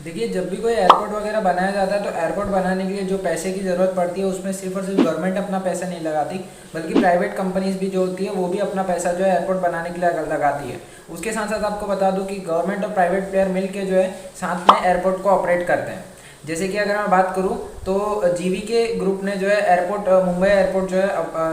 देखिए, जब भी कोई एयरपोर्ट वगैरह बनाया जाता है तो एयरपोर्ट बनाने के लिए जो पैसे की ज़रूरत पड़ती है उसमें सिर्फ और सिर्फ गवर्नमेंट अपना पैसा नहीं लगाती, बल्कि प्राइवेट कंपनीज भी जो होती है वो भी अपना पैसा जो है एयरपोर्ट बनाने के लिए लगाती है। उसके साथ साथ आपको बता दूं कि गवर्नमेंट और प्राइवेट प्लेयर मिल के जो है साथ में एयरपोर्ट को ऑपरेट करते हैं। जैसे कि अगर मैं बात करूं तो जीवी के ग्रुप ने जो है एयरपोर्ट मुंबई एयरपोर्ट जो है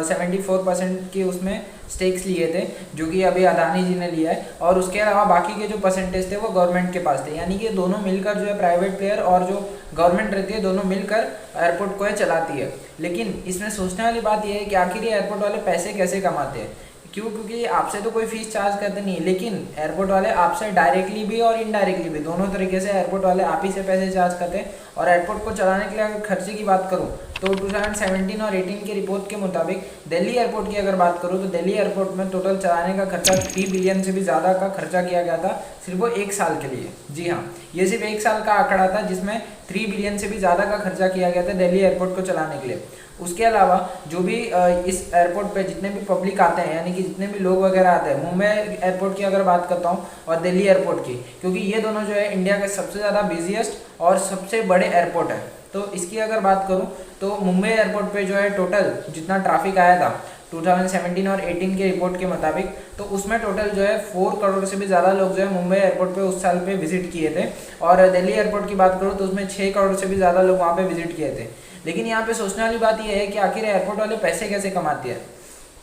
74% की उसमें स्टेक्स लिए थे, जो कि अभी अदानी जी ने लिया है। और उसके अलावा बाकी के जो परसेंटेज थे वो गवर्नमेंट के पास थे, यानी कि दोनों मिलकर जो है प्राइवेट प्लेयर और जो गवर्नमेंट रहती है दोनों मिलकर एयरपोर्ट को चलाती है। लेकिन इसमें सोचने वाली बात यह है कि आखिर ये एयरपोर्ट वाले पैसे कैसे कमाते हैं। क्योंकि आपसे तो कोई फीस चार्ज करते नहीं है, लेकिन एयरपोर्ट वाले आपसे डायरेक्टली भी और इनडायरेक्टली भी दोनों तरीके से एयरपोर्ट वाले आप ही से पैसे चार्ज करते हैं। और एयरपोर्ट को चलाने के लिए अगर खर्चे की बात करूं तो 2017 और 18 की रिपोर्ट के मुताबिक दिल्ली एयरपोर्ट की अगर बात करूं तो दिल्ली एयरपोर्ट में टोटल चलाने का खर्चा 3 बिलियन से भी ज़्यादा का खर्चा किया गया था, सिर्फ वो 1 साल के लिए। जी हाँ, ये सिर्फ 1 साल का आंकड़ा था जिसमें 3 बिलियन से भी ज़्यादा का खर्चा किया गया था दिल्ली एयरपोर्ट को चलाने के लिए। उसके अलावा जो भी इस एयरपोर्ट पे जितने भी पब्लिक आते हैं, यानी कि जितने भी लोग वगैरह आते हैं, मुंबई एयरपोर्ट की अगर बात करता हूँ और दिल्ली एयरपोर्ट की, क्योंकि ये दोनों जो है इंडिया के सबसे ज़्यादा बिजिएस्ट और सबसे बड़े एयरपोर्ट है। तो इसकी अगर बात करूँ तो मुंबई एयरपोर्ट पे जो है टोटल जितना ट्रैफिक आया था 2017 और 18 के रिपोर्ट के मुताबिक, तो उसमें टोटल जो है 4 करोड़ से भी ज़्यादा लोग जो है मुंबई एयरपोर्ट पे उस साल पे विजिट किए थे। और दिल्ली एयरपोर्ट की बात करूँ तो उसमें 6 करोड़ से भी ज़्यादा लोग वहाँ पे विजिट किए थे। लेकिन यहाँ पे सोचने वाली बात यह है कि आखिर एयरपोर्ट वाले पैसे कैसे कमाते हैं।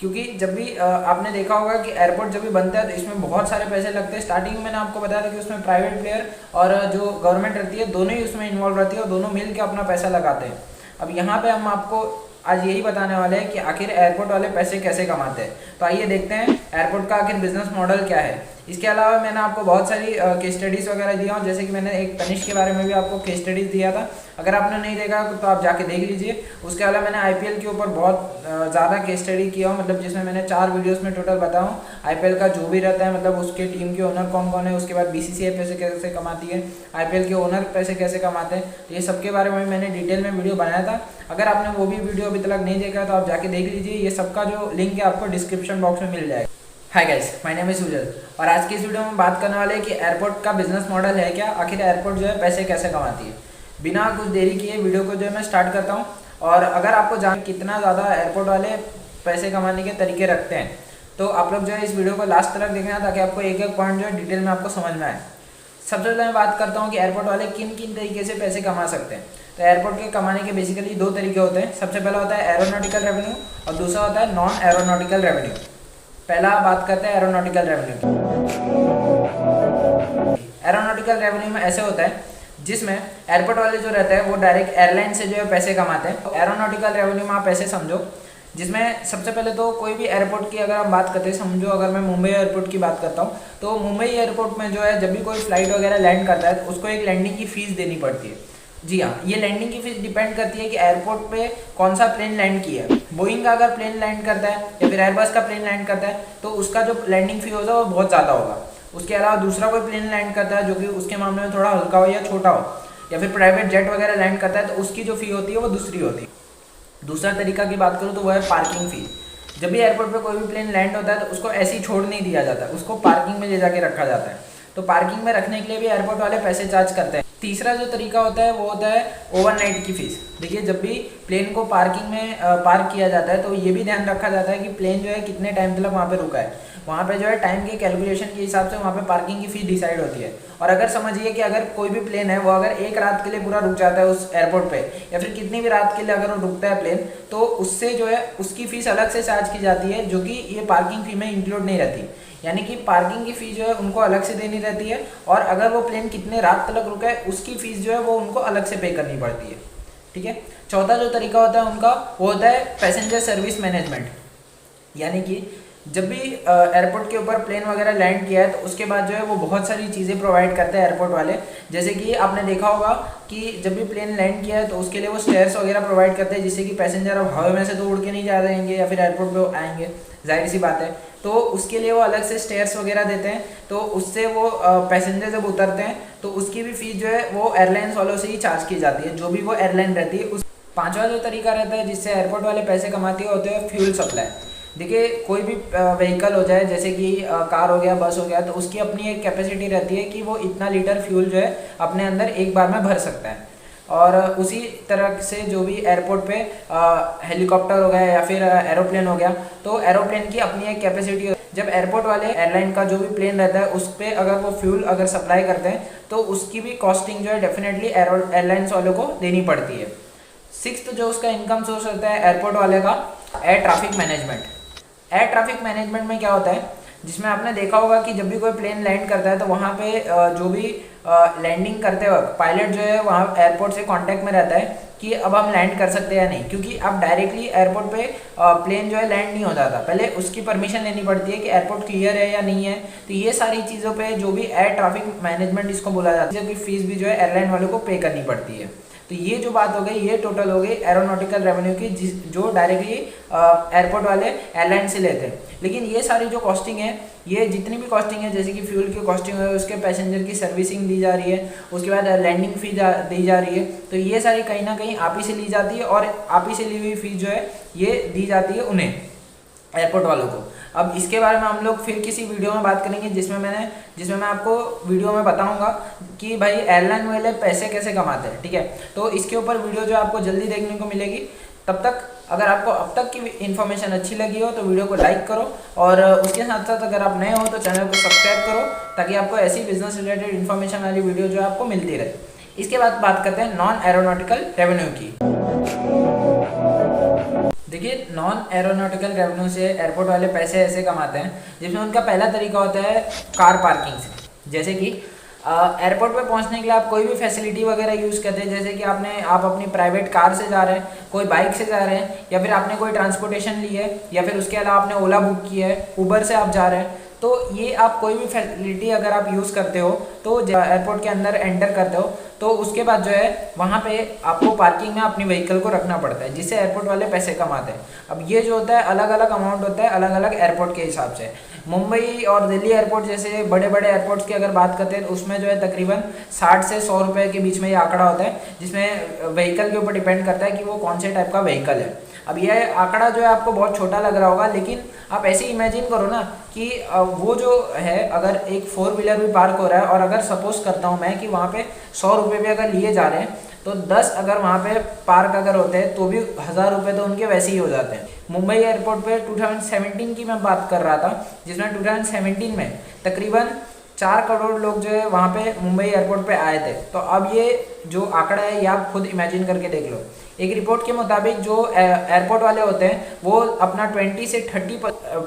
क्योंकि जब भी आपने देखा होगा कि एयरपोर्ट जब भी बनता है तो इसमें बहुत सारे पैसे लगते हैं। स्टार्टिंग में मैंने आपको बताया था कि उसमें प्राइवेट प्लेयर और जो गवर्नमेंट रहती है दोनों ही उसमें इन्वॉल्व रहती है और दोनों मिल के अपना पैसा लगाते हैं। अब यहाँ पे हम आपको आज यही बताने वाले हैं कि आखिर एयरपोर्ट वाले पैसे कैसे कमाते हैं। तो आइए देखते हैं एयरपोर्ट का आखिर बिजनेस मॉडल क्या है। इसके अलावा मैंने आपको बहुत सारी केस स्टडीज़ वगैरह दिया हूँ, जैसे कि मैंने एक तनिष्क के बारे में भी आपको केस स्टडीज़ दिया था। अगर आपने नहीं देखा तो आप जाके देख लीजिए। उसके अलावा मैंने आईपीएल के ऊपर बहुत ज़्यादा केस स्टडी किया हूँ, मतलब जिसमें मैंने 4 वीडियोस में टोटल बताऊँ आईपीएल का जो भी रहता है, मतलब उसके टीम के ओनर कौन कौन है, उसके बाद बीसीसीआई पैसे कैसे कमाती है, आईपीएल के ओनर पैसे कैसे कमाते हैं, तो ये सब के बारे में मैंने डिटेल में वीडियो बनाया था। अगर आपने वो भी वीडियो अभी तक नहीं देखा तो आप जाके देख लीजिए। ये सबका जो लिंक है आपको डिस्क्रिप्शन बॉक्स में मिल जाएगा। Hi guys, my name is Sujal और आज की इस वीडियो में बात करने वाले हैं कि एयरपोर्ट का बिजनेस मॉडल है क्या, आखिर एयरपोर्ट जो है पैसे कैसे कमाती है। बिना कुछ देरी किए वीडियो को जो है मैं स्टार्ट करता हूँ। और अगर आपको जान कितना ज़्यादा एयरपोर्ट वाले पैसे कमाने के तरीके रखते हैं तो आप लोग जो है इस वीडियो को लास्ट तक देखना, ताकि आपको एक एक पॉइंट जो है डिटेल में आपको समझ में आए। सबसे पहले मैं बात करता हूँ कि एयरपोर्ट वाले किन किन तरीके से पैसे कमा सकते हैं। तो एयरपोर्ट के कमाने के बेसिकली 2 तरीके होते हैं। सबसे पहला होता है एरोनॉटिकल रेवेन्यू और दूसरा होता है नॉन एरोनॉटिकल रेवेन्यू। पहला बात करते हैं एरोनॉटिकल रेवेन्यू की। एरोनॉटिकल रेवेन्यू में ऐसे होता है जिसमें एयरपोर्ट वाले जो रहते हैं वो डायरेक्ट एयरलाइन से जो है पैसे कमाते हैं। एरोनॉटिकल रेवेन्यू में आप ऐसे समझो, जिसमें सबसे पहले तो कोई भी एयरपोर्ट की अगर हम बात करते हैं, समझो अगर मैं मुंबई एयरपोर्ट की बात करता हूँ तो मुंबई एयरपोर्ट में जो है जब भी कोई फ्लाइट वगैरह लैंड करता है तो उसको एक लैंडिंग की फीस देनी पड़ती है। जी हाँ, ये लैंडिंग की फीस डिपेंड करती है कि एयरपोर्ट पे कौन सा प्लेन लैंड किया है। बोइंग का अगर प्लेन लैंड करता है या फिर एयरबस का प्लेन लैंड करता है तो उसका जो लैंडिंग फी होगा वो बहुत ज़्यादा होगा। उसके अलावा दूसरा कोई प्लेन लैंड करता है जो कि उसके मामले में थोड़ा हल्का हो या छोटा हो, या फिर प्राइवेट जेट वगैरह लैंड करता है तो उसकी जो फ़ी होती है वो दूसरी होती है। दूसरा तरीका की बात करूँ तो वो है पार्किंग फ़ी। जब भी एयरपोर्ट पे कोई भी प्लेन लैंड होता है तो उसको ऐसे ही छोड़ नहीं दिया जाता, उसको पार्किंग में ले जाके रखा जाता है। तो पार्किंग में रखने के लिए भी एयरपोर्ट वाले पैसे चार्ज करते हैं। तीसरा जो तरीका होता है वो होता है ओवरनाइट की फीस। देखिए, जब भी प्लेन को पार्किंग में पार्क किया जाता है तो ये भी ध्यान रखा जाता है कि प्लेन जो है कितने टाइम तक वहाँ पे रुका है। वहाँ पे जो है टाइम के कैलकुलेशन के हिसाब से वहाँ पे पार्किंग की फीस डिसाइड होती है। और अगर समझिए कि अगर कोई भी प्लेन है वो अगर एक रात के लिए पूरा रुक जाता है उस एयरपोर्ट पे, या फिर कितनी भी रात के लिए अगर वो रुकता है प्लेन, तो उससे जो है उसकी फीस अलग से चार्ज की जाती है, जो कि ये पार्किंग फी में इंक्लूड नहीं रहती। यानी कि पार्किंग की फीस जो है उनको अलग से देनी रहती है, और अगर वो प्लेन कितने रात तक रुका है उसकी फीस जो है वो उनको अलग से पे करनी पड़ती है। ठीक है। चौथा जो तरीका होता है उनका वो होता है पैसेंजर सर्विस मैनेजमेंट। यानी कि जब भी एयरपोर्ट के ऊपर प्लेन वगैरह लैंड किया है तो उसके बाद जो है वो बहुत सारी चीज़ें प्रोवाइड करते हैं एयरपोर्ट वाले। जैसे कि आपने देखा होगा कि जब भी प्लेन लैंड किया है तो उसके लिए वो स्टेयर्स वगैरह प्रोवाइड करते हैं, जिससे कि पैसेंजर अब हवा में से तो उड़ के नहीं जा रहेंगे या फिर एयरपोर्ट पे आएंगे, जाहिर सी बात है। तो उसके लिए वो अलग से स्टेयर्स वगैरह देते हैं, तो उससे वो पैसेंजर जब उतरते हैं तो उसकी भी फीस जो है वो एयरलाइंस वालों से ही चार्ज की जाती है, जो भी वो एयरलाइन रहती है उस। पांचवा जो तरीका रहता है जिससे एयरपोर्ट वाले पैसे कमाते हैं होते हैं फ्यूल सप्लाई। देखिए कोई भी व्हीकल हो जाए, जैसे कि कार हो गया, बस हो गया, तो उसकी अपनी एक कैपेसिटी रहती है कि वो इतना लीटर फ्यूल जो है अपने अंदर एक बार में भर सकता है। और उसी तरह से जो भी एयरपोर्ट पे हेलीकॉप्टर हो गया या फिर एरोप्लेन हो गया, तो एरोप्लेन की अपनी एक कैपेसिटी। जब एयरपोर्ट वाले एयरलाइन का जो भी प्लेन रहता है उस पर अगर वो फ्यूल अगर सप्लाई करते हैं तो उसकी भी कॉस्टिंग जो है डेफिनेटली एयरलाइंस वालों को देनी पड़ती है। सिक्स्थ जो उसका इनकम सोर्स होता है एयरपोर्ट वाले का, air traffic management. Air traffic management में क्या होता है, जिसमें आपने देखा होगा कि जब भी कोई प्लेन लैंड करता है तो वहाँ पे जो भी लैंडिंग करते वक्त पायलट जो है वहाँ एयरपोर्ट से कांटेक्ट में रहता है कि अब हम लैंड कर सकते हैं या नहीं, क्योंकि अब डायरेक्टली एयरपोर्ट पे प्लेन जो है लैंड नहीं हो जाता, पहले उसकी परमिशन लेनी पड़ती है कि एयरपोर्ट क्लियर है या नहीं है। तो ये सारी चीज़ों पे जो भी एयर ट्रैफिक मैनेजमेंट इसको बोला जाता है, जबकि फीस भी जो है एयरलाइन वालों को पे करनी पड़ती है। तो ये जो बात हो गई, ये टोटल हो गई एरोनॉटिकल रेवेन्यू की, जो डायरेक्टली एयरपोर्ट वाले एयरलाइन से लेते हैं। लेकिन ये सारी जो कॉस्टिंग है, ये जितनी भी कॉस्टिंग है, जैसे कि फ्यूल की कॉस्टिंग है, उसके पैसेंजर की सर्विसिंग दी जा रही है, उसके बाद लैंडिंग फी दी जा रही है, तो ये सारी कहीं ना कहीं आप ही से ली जाती है, और आप ही से ली हुई फीस जो है ये दी जाती है उन्हें, एयरपोर्ट वालों को। अब इसके बारे में हम लोग फिर किसी वीडियो में बात करेंगे, जिसमें मैं आपको वीडियो में बताऊंगा कि भाई एयरलाइन वाले पैसे कैसे कमाते हैं, ठीक है। तो इसके ऊपर वीडियो जो आपको जल्दी देखने को मिलेगी। तब तक अगर आपको अब तक की इन्फॉर्मेशन अच्छी लगी हो तो वीडियो को लाइक करो, और उसके साथ साथ अगर आप नए हो तो चैनल को सब्सक्राइब करो, ताकि आपको ऐसी बिजनेस रिलेटेड इन्फॉर्मेशन वाली वीडियो जो आपको मिलती रहे। इसके बाद बात करते हैं नॉन एरोनॉटिकल रेवेन्यू की। देखिए नॉन एरोनॉटिकल रेवेन्यू से एयरपोर्ट वाले पैसे ऐसे कमाते हैं, जिसमें उनका पहला तरीका होता है कार पार्किंग से। जैसे कि एयरपोर्ट पे पहुंचने के लिए आप कोई भी फैसिलिटी वगैरह यूज़ करते हैं, जैसे कि आप अपनी प्राइवेट कार से जा रहे हैं, कोई बाइक से जा रहे हैं, या फिर आपने कोई ट्रांसपोर्टेशन ली है, या फिर उसके अलावा आपने ओला बुक किया है, उबर से आप जा रहे हैं, तो ये आप कोई भी फैसिलिटी अगर आप यूज़ करते हो तो एयरपोर्ट के अंदर एंटर करते हो, तो उसके बाद जो है वहाँ पे आपको पार्किंग में अपनी व्हीकल को रखना पड़ता है, जिससे एयरपोर्ट वाले पैसे कमाते हैं। अब ये जो होता है अलग अलग अमाउंट होता है अलग अलग एयरपोर्ट के हिसाब से। मुंबई और दिल्ली एयरपोर्ट जैसे बड़े बड़े एयरपोर्ट्स की अगर बात करते हैं तो उसमें जो है तकरीबन 60 से 100 रुपये के बीच में ये आंकड़ा होता है, जिसमें व्हीकल के ऊपर डिपेंड करता है कि वो कौन से टाइप का व्हीकल है। अब यह आंकड़ा जो है आपको बहुत छोटा लग रहा होगा, लेकिन आप ऐसे इमेजिन करो ना कि वो जो है अगर एक 4 व्हीलर भी पार्क हो रहा है, और अगर सपोज करता हूँ मैं कि वहाँ पे 100 रुपये भी अगर लिए जा रहे हैं, तो 10 अगर वहाँ पे पार्क अगर होते हैं तो भी 1000 रुपये तो उनके वैसे ही हो जाते हैं। मुंबई एयरपोर्ट पे 2017 की मैं बात कर रहा था, जिसमें 2017 में तकरीबन 4 करोड़ लोग जो है वहाँ पे मुंबई एयरपोर्ट पे आए थे। तो अब ये जो आंकड़ा है ये आप खुद इमेजिन करके देख लो। एक रिपोर्ट के मुताबिक जो एयरपोर्ट वाले होते हैं वो अपना 20 से 30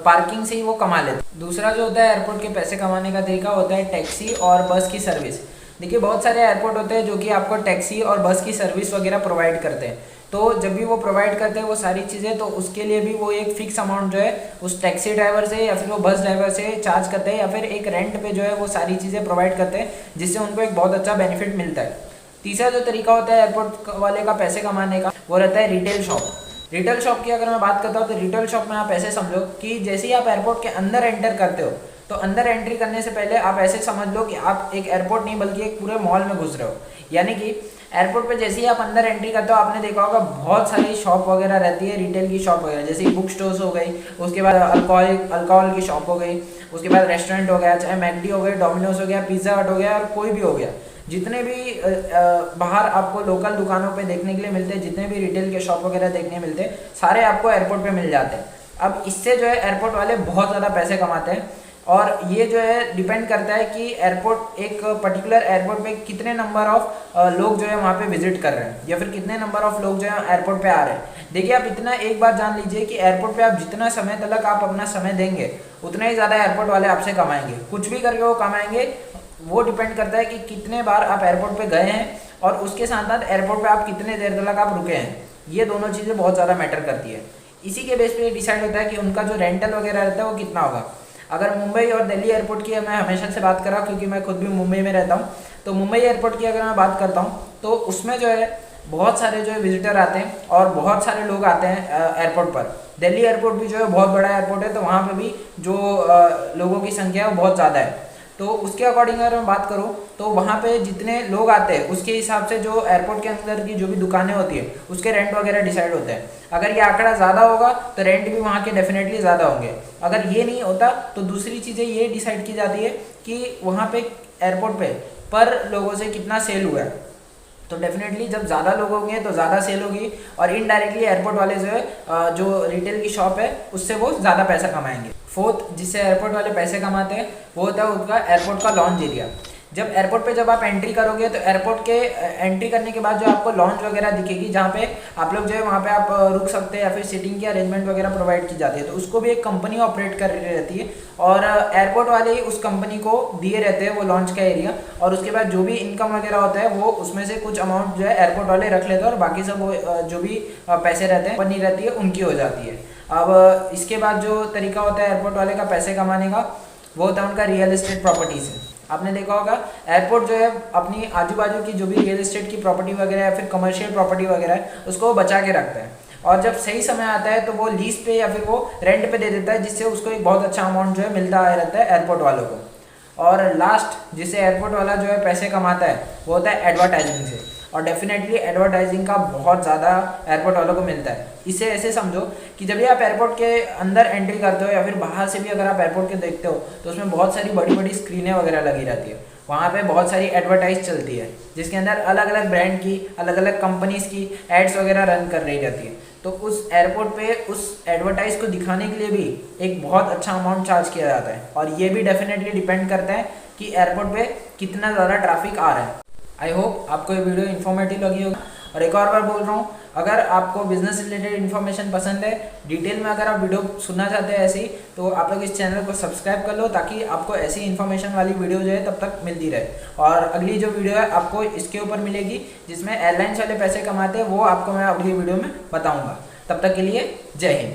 पार्किंग से ही वो कमा लेते हैं। दूसरा जो होता है एयरपोर्ट के पैसे कमाने का तरीका होता है टैक्सी और बस की सर्विस। देखिए बहुत सारे एयरपोर्ट होते हैं जो कि आपको टैक्सी और बस की सर्विस वगैरह प्रोवाइड करते हैं। तो जब भी वो प्रोवाइड करते हैं वो सारी चीज़ें, तो उसके लिए भी वो एक फिक्स अमाउंट जो है उस टैक्सी ड्राइवर से या फिर वो बस ड्राइवर से चार्ज करते हैं, या फिर एक रेंट पे जो है वो सारी चीज़ें प्रोवाइड करते हैं, जिससे उनको एक बहुत अच्छा बेनिफिट मिलता है। तीसरा जो तरीका होता है एयरपोर्ट वाले का पैसे कमाने का, वो रहता है रिटेल शॉप। रिटेल शॉप की अगर मैं बात करता हूँ तो रिटेल शॉप में आप ऐसे समझो कि जैसे ही आप एयरपोर्ट के अंदर एंटर करते हो, तो अंदर एंट्री करने से पहले आप ऐसे समझ लो कि आप एक एयरपोर्ट नहीं बल्कि एक पूरे मॉल में घुस रहे हो। यानी कि एयरपोर्ट पे जैसे ही आप अंदर एंट्री करते हो, आपने देखा होगा बहुत सारी शॉप वगैरह रहती है, रिटेल की शॉप वगैरह, जैसे बुक स्टोर्स हो गई, उसके बाद अल्कोहल की शॉप हो गई, उसके बाद रेस्टोरेंट हो गया, चाहे मैकडी हो गया, डोमिनोज हो गया, पिज़्ज़ा हट हो गया, और कोई भी हो गया। जितने भी बाहर आपको लोकल दुकानों पे देखने के लिए मिलते हैं, जितने भी रिटेल के शॉप वगैरह देखने मिलते हैं, सारे आपको एयरपोर्ट पे मिल जाते हैं। अब इससे जो है एयरपोर्ट वाले बहुत ज़्यादा पैसे कमाते हैं, और ये जो है डिपेंड करता है कि एयरपोर्ट एक पर्टिकुलर एयरपोर्ट पे कितने नंबर ऑफ लोग जो है वहाँ पे विजिट कर रहे हैं, या फिर कितने नंबर ऑफ लोग जो है एयरपोर्ट पे आ रहे हैं। देखिए आप इतना एक बार जान लीजिए कि एयरपोर्ट पे आप जितना समय तक आप अपना समय देंगे, उतना ही ज़्यादा एयरपोर्ट वाले आपसे कमाएंगे। कुछ भी करके वो कमाएंगे, वो डिपेंड करता है कि कितने बार आप एयरपोर्ट पे गए हैं, और उसके साथ साथ एयरपोर्ट पे आप कितने देर तक आप रुके हैं। ये दोनों चीज़ें बहुत ज़्यादा मैटर करती है। इसी के बेस पे डिसाइड होता है कि उनका जो रेंटल वगैरह रहता है वो कितना होगा। अगर मुंबई और दिल्ली एयरपोर्ट की मैं हमेशा से बात कर रहा हूँ, क्योंकि मैं खुद भी मुंबई में रहता हूँ, तो मुंबई एयरपोर्ट की अगर मैं बात करता हूँ तो उसमें जो है बहुत सारे जो है विजिटर आते हैं, और बहुत सारे लोग आते हैं एयरपोर्ट पर। दिल्ली एयरपोर्ट भी जो है बहुत बड़ा एयरपोर्ट है, तो वहाँ पर भी जो लोगों की संख्या है वो बहुत ज़्यादा है। तो तो उसके अकॉर्डिंग अगर मैं बात करूँ तो वहाँ पे जितने लोग आते हैं उसके हिसाब से जो एयरपोर्ट के अंदर की जो भी दुकानें होती है उसके रेंट वगैरह डिसाइड होते हैं। अगर ये आंकड़ा ज़्यादा होगा तो रेंट भी वहाँ के डेफिनेटली ज़्यादा होंगे। अगर ये नहीं होता तो दूसरी चीज़ें ये डिसाइड की जाती है कि वहाँ पे एयरपोर्ट पे पर लोगों से कितना सेल हुआ है। तो डेफिनेटली जब ज़्यादा लोग होंगे तो ज़्यादा सेल होगी और इनडायरेक्टली एयरपोर्ट वाले जो है जो रिटेल की शॉप है उससे वो ज़्यादा पैसा कमाएंगे। फोर्थ जिससे एयरपोर्ट वाले पैसे कमाते हैं वो होता है उनका एयरपोर्ट का लॉन्च एरिया। जब एयरपोर्ट पे जब आप एंट्री करोगे तो एयरपोर्ट के एंट्री करने के बाद जो आपको लॉन्च वगैरह दिखेगी जहाँ पे आप लोग जो है वहाँ पे आप रुक सकते हैं या फिर सीटिंग की अरेंजमेंट वगैरह प्रोवाइड की जाती है। तो उसको भी एक कंपनी ऑपरेट कर रही रहती है और एयरपोर्ट वाले ही उस कंपनी को दिए रहते हैं वो लॉन्च का एरिया, और उसके बाद जो भी इनकम वगैरह होता है वो उसमें से कुछ अमाउंट जो है एयरपोर्ट वाले रख लेते हैं और बाकी सब वो जो भी पैसे रहते हैं कंपनी रहती है उनकी हो जाती है। अब इसके बाद जो तरीका होता है एयरपोर्ट वाले का पैसे कमाने का वो होता है उनका रियल एस्टेट प्रॉपर्टी से। आपने देखा होगा एयरपोर्ट जो है अपनी आजू बाजू की जो भी रियल एस्टेट की प्रॉपर्टी वगैरह या फिर कमर्शियल प्रॉपर्टी वगैरह है उसको वो बचा के रखता है और जब सही समय आता है तो वो लीज पे या फिर वो रेंट पे दे देता है, जिससे उसको एक बहुत अच्छा अमाउंट जो है मिलता आ रहता है एयरपोर्ट वालों को। और लास्ट जिससे एयरपोर्ट वाला जो है पैसे कमाता है वो होता है एडवर्टाइजिंग से, और डेफिनेटली एडवर्टाइजिंग का बहुत ज़्यादा एयरपोर्ट वालों को मिलता है। इसे ऐसे समझो कि जब भी आप एयरपोर्ट के अंदर एंट्री करते हो या फिर बाहर से भी अगर आप एयरपोर्ट के देखते हो तो उसमें बहुत सारी बड़ी बड़ी स्क्रीनें वगैरह लगी रहती है। वहाँ पे बहुत सारी एडवर्टाइज चलती है जिसके अंदर अलग अलग ब्रांड की अलग अलग कंपनीज की एड्स वगैरह रन कर रही रहती है। तो उस एयरपोर्ट पे उस एडवर्टाइज को दिखाने के लिए भी एक बहुत अच्छा अमाउंट चार्ज किया जाता है, और ये भी डेफिनेटली डिपेंड करता है कि एयरपोर्ट पे कितना ज़्यादा ट्रैफिक आ रहा है। आई होप आपको ये वीडियो इन्फॉर्मेटिव लगी होगी। और एक और बार बोल रहा हूँ, अगर आपको बिजनेस रिलेटेड इन्फॉर्मेशन पसंद है, डिटेल में अगर आप वीडियो सुनना चाहते हैं ऐसी, तो आप लोग इस चैनल को सब्सक्राइब कर लो ताकि आपको ऐसी इन्फॉर्मेशन वाली वीडियो जो है तब तक मिलती रहे। और अगली जो वीडियो है आपको इसके ऊपर मिलेगी जिसमें एयरलाइंस वाले पैसे कमाते हैं, वो आपको मैं अगली वीडियो में बताऊँगा। तब तक के लिए जय हिंद।